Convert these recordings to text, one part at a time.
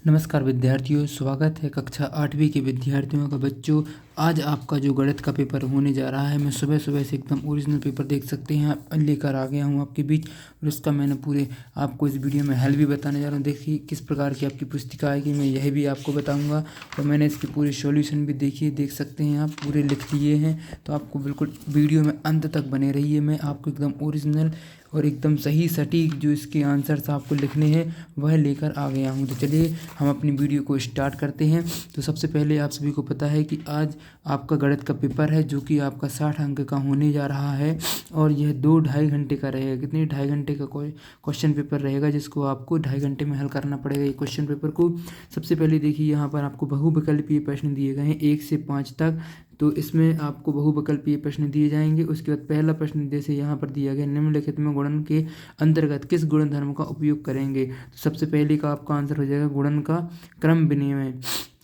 नमस्कार विद्यार्थियों, स्वागत है कक्षा 8वीं के विद्यार्थियों का। बच्चों, आज आपका जो गणित का पेपर होने जा रहा है, मैं सुबह सुबह से एकदम ओरिजिनल पेपर देख सकते हैं आप लेकर आ गया हूं आपके बीच। और उसका मैंने पूरे आपको इस वीडियो में हल भी बताने जा रहा हूं। देखिए किस प्रकार की आपकी पुस्तिका आएगी, मैं यह भी आपको बताऊँगा। और मैंने इसके पूरे सॉल्यूशन भी देखिए, देख सकते हैं आप, पूरे लिख लिए हैं। तो आपको बिल्कुल वीडियो में अंत तक बने रहिए। मैं आपको एकदम ओरिजिनल और एकदम सही सटीक जो इसके आंसर्स आपको लिखने हैं वह लेकर आ गया हूं। तो चलिए हम अपनी वीडियो को स्टार्ट करते हैं। तो सबसे पहले आप सभी को पता है कि आज आपका गणित का पेपर है जो कि आपका 60 अंक का होने जा रहा है। और यह 2-2.5 घंटे का रहेगा। कितने 2.5 घंटे का क्वेश्चन पेपर रहेगा, जिसको आपको 2.5 घंटे में हल करना पड़ेगा ये क्वेश्चन पेपर को। सबसे पहले देखिए, यहाँ पर आपको बहुविकल्पीय प्रश्न दिए गए हैं 1 से 5 तक। तो इसमें आपको बहुविकल्पीय प्रश्न दिए जाएंगे। उसके बाद पहला प्रश्न जैसे यहाँ पर दिया गया, निम्नलिखित में गुणन के अंतर्गत किस गुणधर्म का उपयोग करेंगे। तो सबसे पहले का आपका आंसर हो जाएगा गुणन का क्रम विनिमय।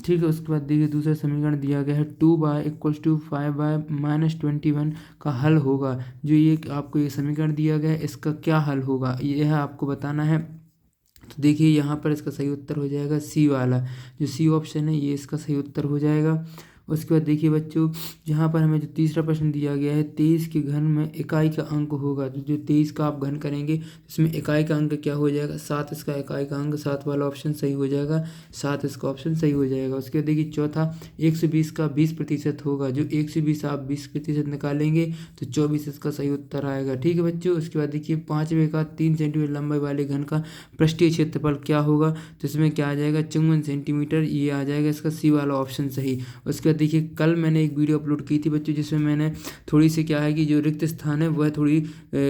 ठीक है। उसके बाद देखिए दूसरा समीकरण दिया गया है 2y = 5y - 21 का हल होगा। जो ये आपको ये समीकरण दिया गया है, इसका क्या हल होगा यह आपको बताना है। तो देखिए यहाँ पर इसका सही उत्तर हो जाएगा सी वाला, जो सी ऑप्शन है ये इसका सही उत्तर हो जाएगा। उसके बाद देखिए बच्चों, यहाँ पर हमें जो तीसरा प्रश्न दिया गया है, 23 के घन में इकाई का अंक होगा। तो जो 23 का आप घन करेंगे इसमें इकाई का अंक क्या हो जाएगा, 7 इसका इकाई का अंक, 7 वाला ऑप्शन सही हो जाएगा, 7 इसका ऑप्शन सही हो जाएगा। उसके बाद देखिए चौथा, 120 का 20% होगा। जो 120 आप 20% निकालेंगे तो 24 इसका सही उत्तर आएगा। ठीक है बच्चों। उसके बाद देखिए पाँचवें का 3 सेंटीमीटर लंबाई वाले घन का पृष्ठीय क्षेत्रफल क्या होगा। तो इसमें क्या आ जाएगा 54 सेंटीमीटर, ये आ जाएगा इसका सी वाला ऑप्शन सही। उसके देखिए कल मैंने एक वीडियो अपलोड की थी बच्चों, जिसमें मैंने थोड़ी सी क्या है कि जो रिक्त स्थान है वह थोड़ी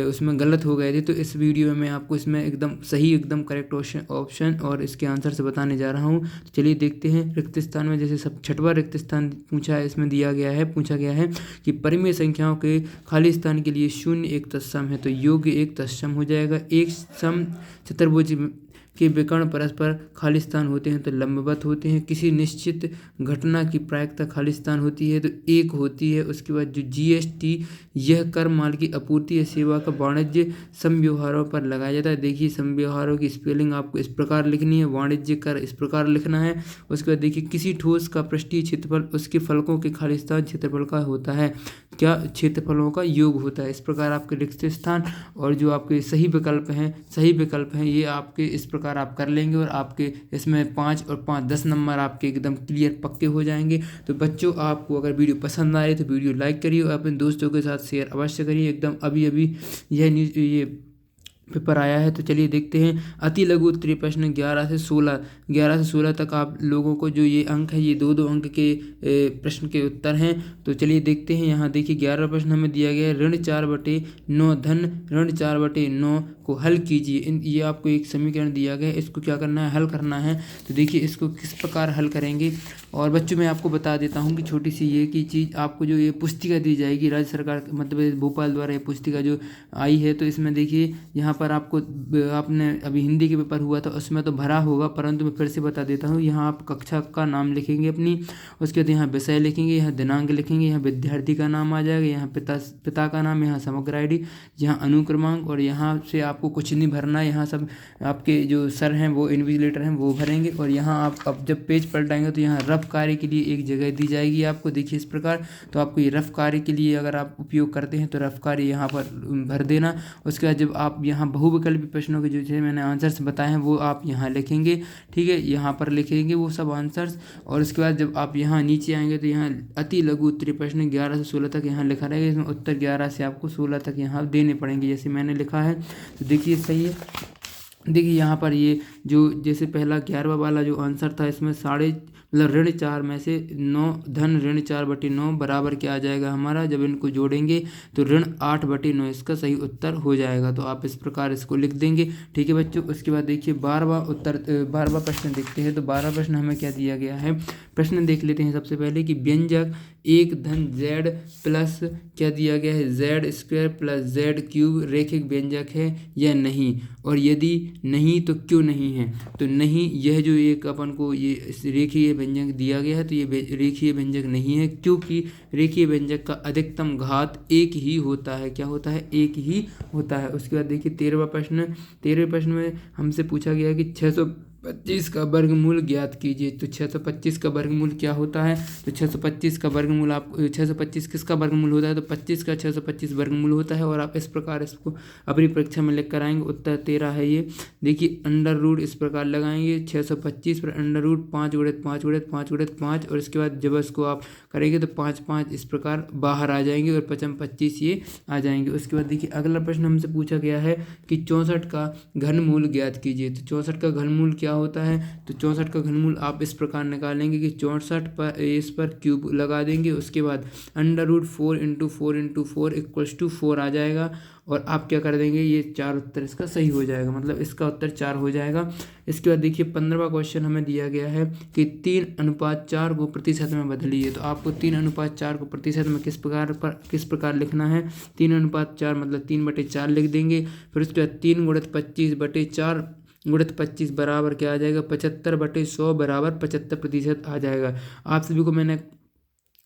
उसमें गलत हो गए थे। तो इस वीडियो में मैं आपको इसमें एकदम सही, एकदम करेक्ट ऑप्शन और इसके आंसर से बताने जा रहा हूँ। तो चलिए देखते हैं। रिक्त स्थान में जैसे सब छठवां रिक्त स्थान पूछा है, इसमें पूछा गया है कि परिमेय संख्याओं के खाली स्थान के लिए 0 एक तत्सम है। तो योग्य एक तत्सम हो जाएगा। एक सम चतुर्भुज के विकर्ण परस्पर खाली स्थान होते हैं तो लंबवत होते हैं। किसी निश्चित घटना की प्रायिकता खाली स्थान होती है तो एक होती है। उसके बाद जो जीएसटी, यह कर माल की आपूर्ति या सेवा का वाणिज्य समव्यवहारों पर लगाया जाता है। देखिए समव्यवहारों की स्पेलिंग आपको इस प्रकार लिखनी है, वाणिज्य कर इस प्रकार लिखना है। उसके बाद देखिए किसी ठोस का पृष्ठीय क्षेत्रफल उसके फलकों के खाली स्थान क्षेत्रफल का होता है। क्या क्षेत्रफलों का योग होता है। इस प्रकार आपके रिक्त स्थान और जो आपके सही विकल्प हैं ये आपके इस प्रकार आप कर लेंगे और आपके इसमें 5 और 5 10 नंबर आपके एकदम क्लियर पक्के हो जाएंगे। तो बच्चों, आपको अगर वीडियो पसंद आ रही तो वीडियो लाइक करिए और अपने दोस्तों के साथ शेयर अवश्य करिए। एकदम अभी ये पेपर आया है। तो चलिए देखते हैं। अति लघु उत्तरीय प्रश्न 11 से 16 तक आप लोगों को जो ये अंक है, ये 2-2 अंक के प्रश्न के उत्तर हैं। तो चलिए देखते हैं। यहाँ देखिए 11वां प्रश्न हमें दिया गया है, ऋण 4/9 धन ऋण 4/9 को हल कीजिए। ये आपको एक समीकरण दिया गया है, इसको क्या करना है, हल करना है। तो देखिए इसको किस प्रकार हल करेंगे। और बच्चों मैं आपको बता देता हूँ कि छोटी सी ये की चीज़, आपको जो ये पुस्तिका दी जाएगी राज्य सरकार मध्य प्रदेश भोपाल द्वारा, ये पुस्तिका जो आई है, तो इसमें देखिए यहाँ पर आपको, आपने अभी हिंदी के पेपर हुआ था उसमें तो भरा होगा, परंतु मैं फिर से बता देता हूँ। यहाँ आप कक्षा का नाम लिखेंगे अपनी, उसके बाद यहाँ विषय लिखेंगे, यहाँ दिनांक लिखेंगे, यहाँ विद्यार्थी का नाम आ जाएगा, यहाँ पिता का नाम, यहाँ समग्र ID, यहाँ अनुक्रमांक, और यहाँ से आपको कुछ नहीं भरना है। यहाँ सब आपके जो सर हैं वो इन्विजिलेटर हैं वो भरेंगे। और यहाँ आप अब जब पेज पलटाएंगे तो यहाँ रफ कार्य के लिए एक जगह दी जाएगी आपको, देखिए इस प्रकार। तो आपको ये रफ कार्य के लिए अगर आप उपयोग करते हैं तो रफ कार्य यहाँ पर भर देना। उसके बाद जब आप यहाँ बहुविकल्पी प्रश्नों के जो मैंने आंसर्स बताए हैं वो आप यहाँ लिखेंगे। ठीक है, यहाँ पर लिखेंगे वो सब आंसर्स। और उसके बाद जब आप यहाँ नीचे आएंगे तो यहाँ अति लघु उत्तरीय प्रश्न 11 से 16 तक यहाँ लिखा रहेगा। इसमें उत्तर 11 से आपको 16 तक यहाँ देने पड़ेंगे जैसे मैंने लिखा है। तो देखिए सही है। देखिए यहाँ पर ये जो जैसे पहला 11वां वाला जो आंसर था, इसमें ऋण 4 में से 9 धन ऋण 4/9 बराबर क्या आ जाएगा हमारा, जब इनको जोड़ेंगे तो ऋण 8/9 इसका सही उत्तर हो जाएगा। तो आप इस प्रकार इसको लिख देंगे। ठीक है बच्चों। उसके बाद देखिए 12वां प्रश्न देखते हैं। तो 12वां प्रश्न हमें क्या दिया गया है, प्रश्न देख लेते हैं सबसे पहले कि व्यंजक 1 धन z प्लस क्या दिया गया है, z² + z³ रैखिक व्यंजक है या नहीं, और यदि नहीं तो क्यों नहीं है। तो नहीं, यह जो एक अपन को ये रेखीय व्यंजक दिया गया है तो ये रेखीय व्यंजक नहीं है, क्योंकि रेखीय व्यंजक का अधिकतम घात 1 ही होता है। क्या होता है, 1 ही होता है। उसके बाद देखिए 13वें प्रश्न में हमसे पूछा गया है कि 625 का वर्गमूल ज्ञात कीजिए। तो 625 का वर्गमूल क्या होता है? तो 625 का वर्गमूल आप 625 किसका वर्गमूल होता है? तो 25 का 625 वर्गमूल होता है। और आप इस प्रकार इसको अपनी परीक्षा में लिख कर आएंगे। उत्तर 13 है ये। देखिए अंडर रूट इस प्रकार लगाएंगे 625 पर अंडर रूट 5 गुणित 5 गुणित 5 गुणित 5, और इसके बाद जब इसको आप करेंगे तो 5 5 इस प्रकार बाहर आ जाएंगे और 5 25 ये आ जाएंगे। उसके बाद देखिए अगला प्रश्न हमसे पूछा गया है कि 64 का घनमूल ज्ञात कीजिए। तो 64 का घनमूल क्या होता है? तो 64 का घनमूल आप इस प्रकार निकालेंगे कि 64 पर इस पर क्यूब लगा देंगे। उसके बाद under root 4 into 4 into 4 equals to 4 आ जाएगा। और आप क्या कर देंगे, ये 4 उत्तर इसका सही हो जाएगा, मतलब इसका उत्तर 4 हो जाएगा। इसके बाद देखिए 15वां क्वेश्चन हमें दिया गया है कि 3:4 को प्रतिशत में बदलिए। तो आपको 3:4 को प्रतिशत में किस प्रकार लिखना है? 3:4 मतलब 3/4 लिख देंगे। फिर उसके बाद 3 गुणित 25/4 गुणित 25 बराबर क्या आ जाएगा? 75/100 बराबर 75% आ जाएगा। आप सभी को मैंने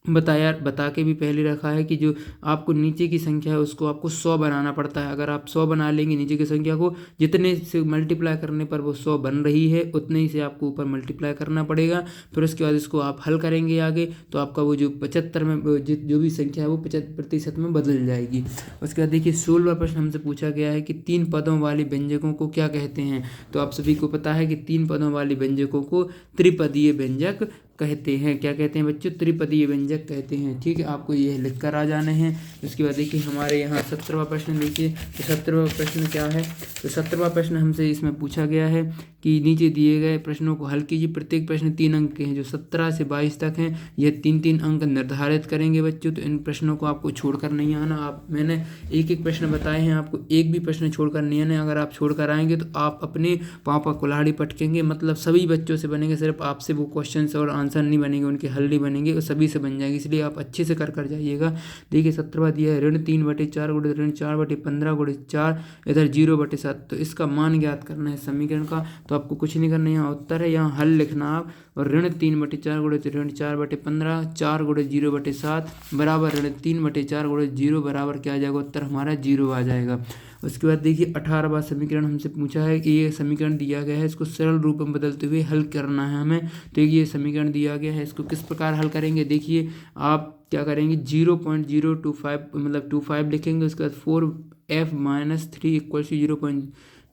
बता के भी पहले रखा है कि जो आपको नीचे की संख्या है उसको आपको 100 बनाना पड़ता है। अगर आप 100 बना लेंगे नीचे की संख्या को, जितने से मल्टीप्लाई करने पर वो 100 बन रही है उतने ही से आपको ऊपर मल्टीप्लाई करना पड़ेगा। फिर उसके बाद इसको आप हल करेंगे आगे, तो आपका वो जो 75 में जो भी संख्या है वो 75% में बदल जाएगी। उसके बाद देखिए 16वां प्रश्न हमसे पूछा गया है कि 3 पदों वाले व्यंजकों को क्या कहते हैं? तो आप सभी को पता है कि 3 पदों वाले व्यंजकों को त्रिपदीय व्यंजक कहते हैं। क्या कहते हैं बच्चों? त्रिपदीय व्यंजक कहते हैं। ठीक है, आपको ये लिख कर आ जाने हैं। उसके बाद देखिए हमारे यहाँ 17वां प्रश्न देखिए। तो 17वां प्रश्न क्या है? तो 17वां प्रश्न हमसे इसमें पूछा गया है कि नीचे दिए गए प्रश्नों को हल कीजिए। प्रत्येक प्रश्न 3 अंक के हैं। जो 17 से 22 तक हैं यह 3-3 अंक निर्धारित करेंगे बच्चों। तो इन प्रश्नों को आपको छोड़कर नहीं आना। मैंने एक प्रश्न बताए हैं, आपको एक भी प्रश्न छोड़कर नहीं आना। अगर आप छोड़कर आएंगे तो आप अपने पाँव पर कुल्हाड़ी पटकेंगे, मतलब सभी बच्चों से बनेंगे, सिर्फ आपसे वो क्वेश्चन और आंसर नहीं बनेंगे, उनके हल नहीं बनेंगे, और सभी से बन जाएंगे। इसलिए आप अच्छे से कर जाइएगा। देखिए 17वां दिया है ऋण 3/4 गुणित ऋण 4/15 गुणित 4 इधर 0/7। तो इसका मान ज्ञात करना है समीकरण का। तो आपको कुछ नहीं करना है, यहाँ उत्तर है, यहाँ हल लिखना आप। और ऋण 3/4 गुणित ऋण 4/15 4 गुणित 0/7 बराबर ऋण 3/4 गुणित 0 बराबर क्या आ जाएगा? उत्तर हमारा 0 आ जाएगा। उसके बाद देखिए 18वां समीकरण हमसे पूछा है कि ये समीकरण दिया गया है, इसको सरल रूप में बदलते हुए हल करना है हमें। तो ये समीकरण दिया गया है, इसको किस प्रकार हल करेंगे? देखिए आप क्या करेंगे, 0.025 मतलब 25 लिखेंगे। उसके बाद 4f - 3 इक्वल टू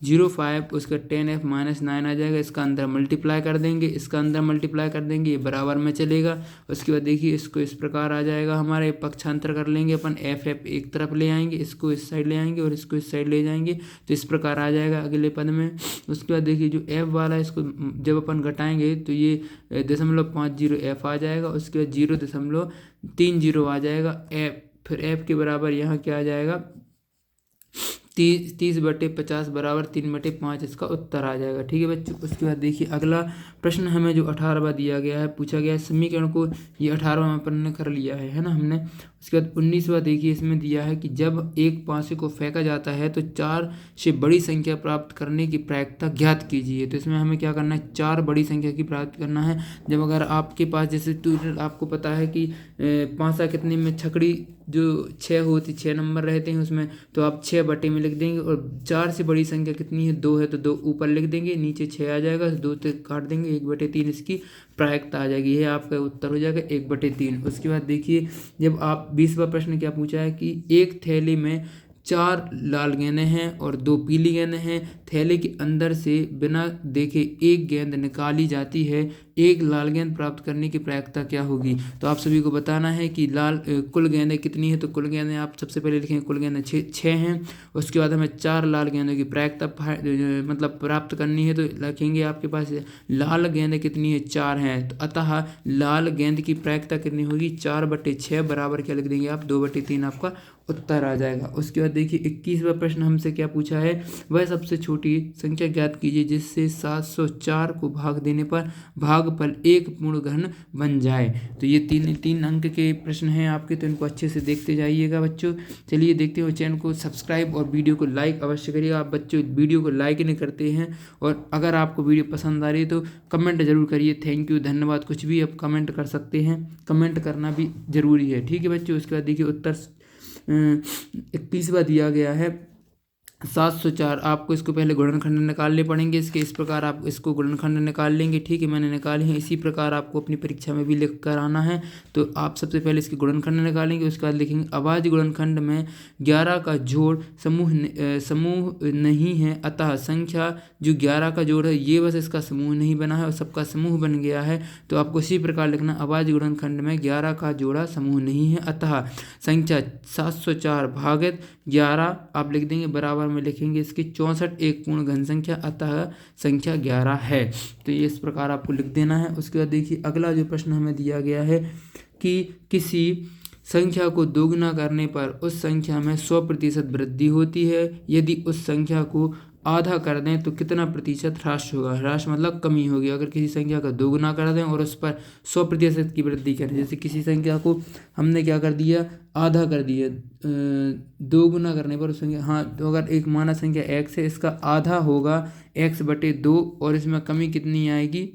0.05, उसका 10f - 9 आ जाएगा। इसका अंदर मल्टीप्लाई कर देंगे, इसका अंदर मल्टीप्लाई कर देंगे, ये बराबर में चलेगा। उसके बाद देखिए इसको इस प्रकार आ जाएगा, हमारे पक्षांतर कर लेंगे अपन, एफ एक तरफ ले आएंगे, इसको इस साइड ले आएंगे और इसको इस साइड ले जाएंगे, तो इस प्रकार आ जाएगा अगले पद में। उसके बाद देखिए जो एफ वाला है इसको जब अपन घटाएंगे तो ये 0.50 एफ आ जाएगा। उसके बाद 0.30 आ जाएगा एफ। फिर एफ के बराबर यहाँ क्या आ जाएगा? 30/50 बराबर 3/5 इसका उत्तर आ जाएगा। ठीक है बच्चों। उसके बाद देखिए अगला प्रश्न हमें जो 18वां दिया गया है, पूछा गया है समीकरण को, ये 18वां अपन ने कर लिया है ना हमने। उसके बाद 19वां देखिए, इसमें दिया है कि जब एक पासे को फेंका जाता है तो 4 से बड़ी संख्या प्राप्त करने की प्रायिकता ज्ञात कीजिए। तो इसमें हमें क्या करना है? 4 बड़ी संख्या की प्राप्त करना है। जब अगर आपके पास जैसे आपको पता है कि पासा कितने में, छकड़ी जो 6 होती, 6 नंबर रहते हैं उसमें, तो आप 6 बटे में लिख देंगे। और 4 से बड़ी संख्या कितनी है? 2 है, तो 2 ऊपर लिख देंगे, नीचे 6 आ जाएगा, 2 से काट देंगे, 1/3 इसकी प्रायिकता आ जाएगी। ये आपका उत्तर हो जाएगा 1/3। उसके बाद देखिए जब आप 20वां प्रश्न क्या पूछा है कि एक थैली में 4 लाल गेंदें हैं और 2 पीली गेंदें हैं। थैले के अंदर से बिना देखे एक गेंद निकाली जाती है, एक लाल गेंद प्राप्त करने की प्रायिकता क्या होगी? तो आप सभी को बताना है कि कुल गेंदें कितनी है। तो कुल गेंदें आप सबसे पहले लिखेंगे, कुल गेंदें 6 हैं। उसके बाद हमें 4 लाल गेंदों की प्रायिकता मतलब प्राप्त करनी है। तो लिखेंगे आपके पास लाल गेंदें कितनी है? 4 हैं। तो अतः लाल गेंद की प्रायिकता कितनी होगी? 4/6 बराबर क्या लिख देंगे आप? 2/3 आपका उत्तर आ जाएगा। उसके बाद देखिए 21वां प्रश्न हमसे क्या पूछा है? वह सबसे छोटी संख्या ज्ञात कीजिए जिससे 704 को भाग देने पर भागफल एक पूर्ण घन बन जाए। तो ये 3 अंक के प्रश्न हैं आपके, तो इनको अच्छे से देखते जाइएगा बच्चों। चलिए देखते हो, चैनल को सब्सक्राइब और वीडियो को लाइक अवश्य करिएगा। आप बच्चों वीडियो को लाइक नहीं करते हैं, और अगर आपको वीडियो पसंद आ रही है तो कमेंट जरूर करिए। थैंक यू, धन्यवाद। कुछ भी आप कमेंट कर सकते हैं, कमेंट करना भी जरूरी है। ठीक है बच्चों। उसके बाद देखिए उत्तर 21वां दिया गया है, 704 आपको इसको पहले गुणनखंड निकालने पड़ेंगे इसके। इस प्रकार आप इसको गुणनखंड निकाल लेंगे। ठीक है, मैंने निकाले हैं। इसी प्रकार आपको अपनी परीक्षा में भी लिख कर आना है। तो आप सबसे पहले इसके गुणनखंड निकालेंगे, उसके बाद लिखेंगे अभाज्य गुणनखंड में 11 का जोड़ समूह नहीं है, अतः संख्या जो 11 का जोड़ है ये बस इसका समूह नहीं बना है और सबका समूह बन गया है। तो आपको इसी प्रकार लिखना, अभाज्य गुणनखंड में 11 का जोड़ा समूह नहीं है, अतः संख्या 704 भागित 11 आप लिख देंगे, बराबर में लिखेंगे इसकी 64 एक पूर्ण घन संख्या, अतः संख्या 11 है। तो ये इस प्रकार आपको लिख देना है। उसके बाद देखिए अगला जो प्रश्न हमें दिया गया है कि किसी संख्या को दोगुना करने पर उस संख्या में 100% वृद्धि होती है, यदि उस संख्या को आधा कर दें तो कितना प्रतिशत ह्रास होगा। ह्रास मतलब कमी होगी। अगर किसी संख्या का दोगुना कर दें और उस पर 100% की वृद्धि करें, जैसे किसी संख्या को हमने क्या कर दिया, आधा कर दिया, दोगुना करने पर उस संख्या, हाँ, तो अगर एक माना संख्या x है, इसका आधा होगा x/2 और इसमें कमी कितनी आएगी,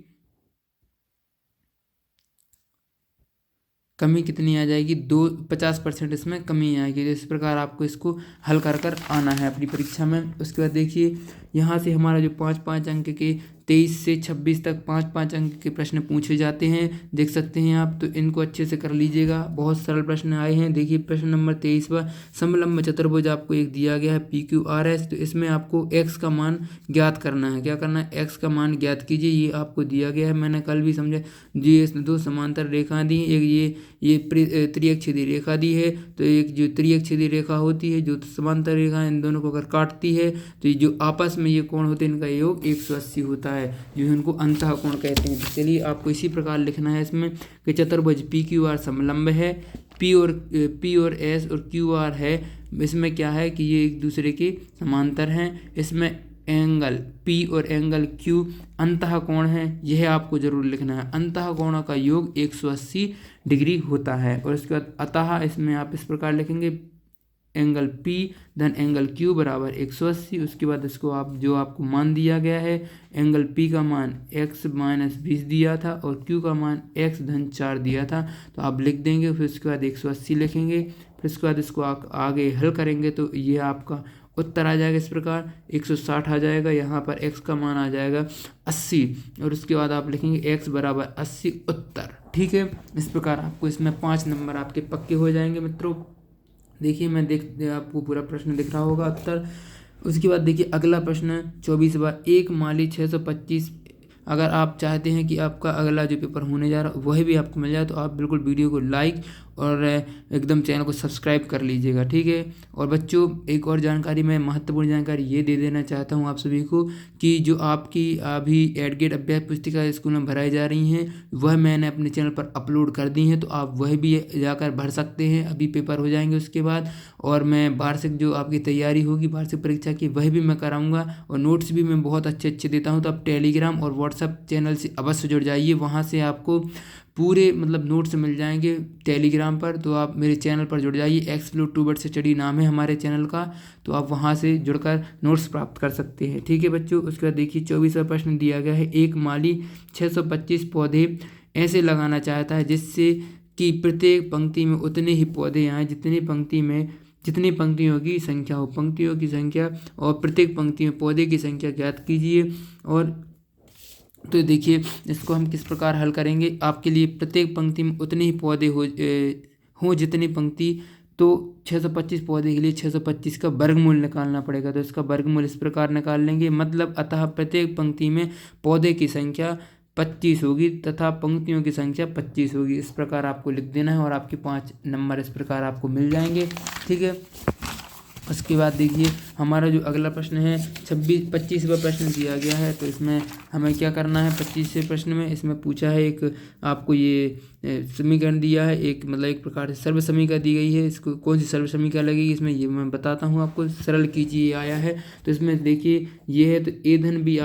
कमी कितनी आ जाएगी, 50% इसमें कमी आएगी। तो इस प्रकार आपको इसको हल कर आना है अपनी परीक्षा में। उसके बाद देखिए यहाँ से हमारा जो 5-5 अंक के 23 से 26 तक 5-5 अंक के प्रश्न पूछे जाते हैं, देख सकते हैं आप। तो इनको अच्छे से कर लीजिएगा, बहुत सरल प्रश्न आए हैं। देखिए प्रश्न नंबर 23 समलंब चतुर्भुज आपको एक दिया गया है PQRS। तो इसमें आपको x का मान ज्ञात करना है। क्या करना है, x का मान ज्ञात कीजिए, ये आपको दिया गया है। मैंने कल भी समझा, ये दो समांतर रेखा दी, एक ये त्रिअक्षीय रेखा दी है। तो एक जो त्रिअक्षीय रेखा होती है, जो समांतर रेखा इन दोनों को अगर काटती है तो ये जो आपस में ये कोण होते हैं, इनका योग 180 होता है, जो इनको अंतः कोण कहते हैं। तो चलिए आपको इसी प्रकार लिखना है इसमें कि चतुर्भुज PQR समलंब है, P और S और QR है। इसमें क्या है कि ये एक दूसरे के समांतर हैं। इसमें एंगल P और एंगल Q अंतः कोण है, यह आपको जरूर लिखना है। अंतः कोणों का योग 180 डिग्री होता है। और इसके बाद अतः इसमें आप इस प्रकार लिखेंगे, एंगल P धन एंगल Q बराबर 180। उसके बाद इसको आप जो आपको मान दिया गया है, एंगल P का मान x-20 दिया था और Q का मान x धन 4 दिया था, तो आप लिख देंगे। फिर उसके बाद 180 लिखेंगे। फिर उसके बाद इसको आगे हल करेंगे तो ये आपका उत्तर आ जाएगा इस प्रकार 160 आ जाएगा। यहाँ पर x का मान आ जाएगा 80 और उसके बाद आप लिखेंगे x बराबर 80 उत्तर। ठीक है, इस प्रकार आपको इसमें 5 नंबर आपके पक्के हो जाएंगे मित्रों। देखिए मैं आपको पूरा प्रश्न दिख रहा होगा उत्तर। उसके बाद देखिए अगला प्रश्न 24वां, एक माली 625। अगर आप चाहते हैं कि आपका अगला जो पेपर होने जा रहा है वही भी आपको मिल जाए तो आप बिल्कुल वीडियो को लाइक और एकदम चैनल को सब्सक्राइब कर लीजिएगा। ठीक है, और बच्चों एक और जानकारी, मैं महत्वपूर्ण जानकारी ये दे देना चाहता हूँ आप सभी को कि जो आपकी अभी एडगेट अभ्यास पुस्तिका स्कूल में भराई जा रही हैं वह मैंने अपने चैनल पर अपलोड कर दी हैं, तो आप वह भी जाकर भर सकते हैं। अभी पेपर हो जाएंगे उसके बाद, और मैं वार्षिक जो आपकी तैयारी होगी वार्षिक परीक्षा की वह भी मैं कराऊंगा, और नोट्स भी मैं बहुत अच्छे अच्छे देता हूं। तो आप टेलीग्राम और व्हाट्सएप चैनल से अवश्य जुड़ जाइए, वहां से आपको पूरे नोट्स मिल जाएंगे टेलीग्राम पर। तो आप मेरे चैनल पर जुड़ जाइए, एक्सप्लोर टू वर्ड स्टडी नाम है हमारे चैनल का, तो आप वहां से जुड़कर नोट्स प्राप्त कर सकते हैं। ठीक है बच्चों, उसके बाद देखिए 24वां प्रश्न दिया गया है, एक माली 625 पौधे ऐसे लगाना चाहता है जिससे कि प्रत्येक पंक्ति में उतने ही पौधे आए जितनी पंक्तियों की संख्या हो। पंक्तियों की संख्या और प्रत्येक पंक्ति में पौधे की संख्या ज्ञात कीजिए। और तो देखिए इसको हम किस प्रकार हल करेंगे, आपके लिए प्रत्येक पंक्ति में उतने ही पौधे हों जितनी पंक्ति, तो 625 पौधे के लिए 625 का वर्गमूल निकालना पड़ेगा। तो इसका वर्गमूल इस प्रकार निकाल लेंगे, मतलब अतः प्रत्येक पंक्ति में पौधे की संख्या 25 होगी तथा पंक्तियों की संख्या 25 होगी। इस प्रकार आपको लिख देना है और आपके 5 नंबर इस प्रकार आपको मिल जाएंगे। ठीक है, उसके बाद देखिए हमारा जो अगला प्रश्न है 25वां प्रश्न दिया गया है। तो इसमें हमें क्या करना है, 25वें प्रश्न में इसमें पूछा है, एक आपको ये समीकरण दिया है, एक एक प्रकार से सर्व समीकरण दी गई है। इसको कौन सी सर्व समीकरण लगेगी इसमें ये मैं बताता हूँ आपको, सरल कीजिए आया है। तो इसमें देखिए ये है, तो ए धन बी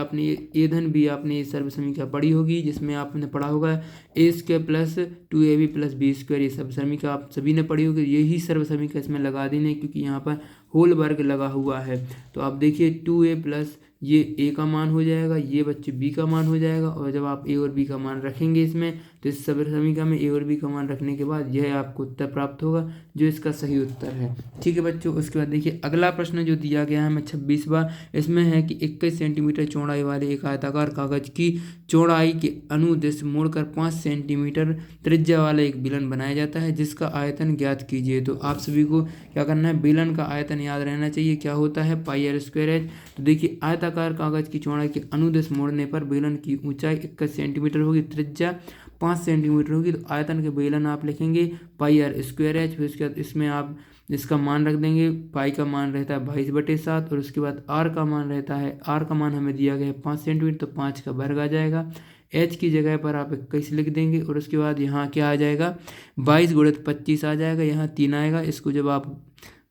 आपने ये सर्व समीकरण पढ़ी होगी, जिसमें आपने पढ़ा होगा a² plus 2ab plus b², ये सर्व समीकरण आप सभी ने पढ़ी होगी। यही सर्व समीकरण इसमें लगा देने, क्योंकि यहाँ पर होल वर्ग लगा हुआ है। तो आप देखिए 2a प्लस ये ए का मान हो जाएगा, ये बच्चे बी का मान हो जाएगा। और जब आप ए और बी का मान रखेंगे इसमें, तो इस समीकरण में ए और बी का मान रखने के बाद यह आपको उत्तर प्राप्त होगा, जो इसका सही उत्तर है। ठीक है बच्चों, उसके बाद देखिए अगला प्रश्न जो दिया गया है हमें 26वां, इसमें है कि 21 सेंटीमीटर चौड़ाई वाले एक आयताकार कागज की चौड़ाई के अनुदिश मोड़कर 5 सेंटीमीटर त्रिज्या वाला एक बेलन बनाया जाता है, जिसका आयतन ज्ञात कीजिए। तो आप सभी को क्या करना है, बेलन का आयतन याद रहना चाहिए, क्या होता है, पाई आर स्क्वायर एच। तो देखिए आयताकार कागज की चौड़ाई के अनुदिश मोड़ने पर बेलन की ऊंचाई 21 सेंटीमीटर होगी, त्रिज्या 5 सेंटीमीटर होगी। तो आयतन के बेलन आप लिखेंगे पाई आर स्क्वायर एच, फिर उसके बाद इसमें आप इसका मान रख देंगे। पाई का मान रहता है 22/7 और उसके बाद आर का मान रहता है, आर का मान हमें दिया गया है 5 सेंटीमीटर, तो 5 का वर्ग आ जाएगा। एच की जगह पर आप 21 लिख देंगे और उसके बाद यहाँ क्या आ जाएगा, 22 गुणित 25 आ जाएगा, यहाँ 3 आएगा। इसको जब आप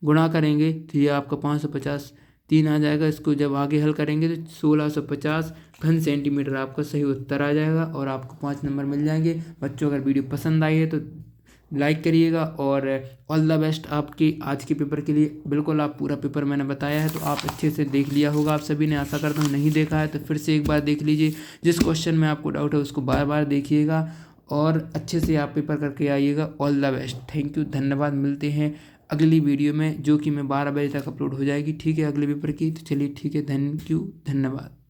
गुणा करेंगे तो ये आपका 550 3 आ जाएगा। इसको जब आगे हल करेंगे तो 1650 घन सेंटीमीटर आपका सही उत्तर आ जाएगा और आपको 5 नंबर मिल जाएंगे। बच्चों अगर वीडियो पसंद आई है तो लाइक करिएगा और ऑल द बेस्ट आपकी आज के पेपर के लिए। बिल्कुल आप पूरा पेपर मैंने बताया है तो आप अच्छे से देख लिया होगा आप सभी ने, आशा करता हूँ। नहीं देखा है तो फिर से एक बार देख लीजिए, जिस क्वेश्चन में आपको डाउट है उसको बार बार देखिएगा और अच्छे से आप पेपर करके आइएगा। All the best, thank you, धन्यवाद। मिलते हैं अगली वीडियो में जो कि मैं 12 बजे तक अपलोड हो जाएगी, ठीक है, अगले पेपर की। तो चलिए ठीक है, थैंक यू, धन्यवाद।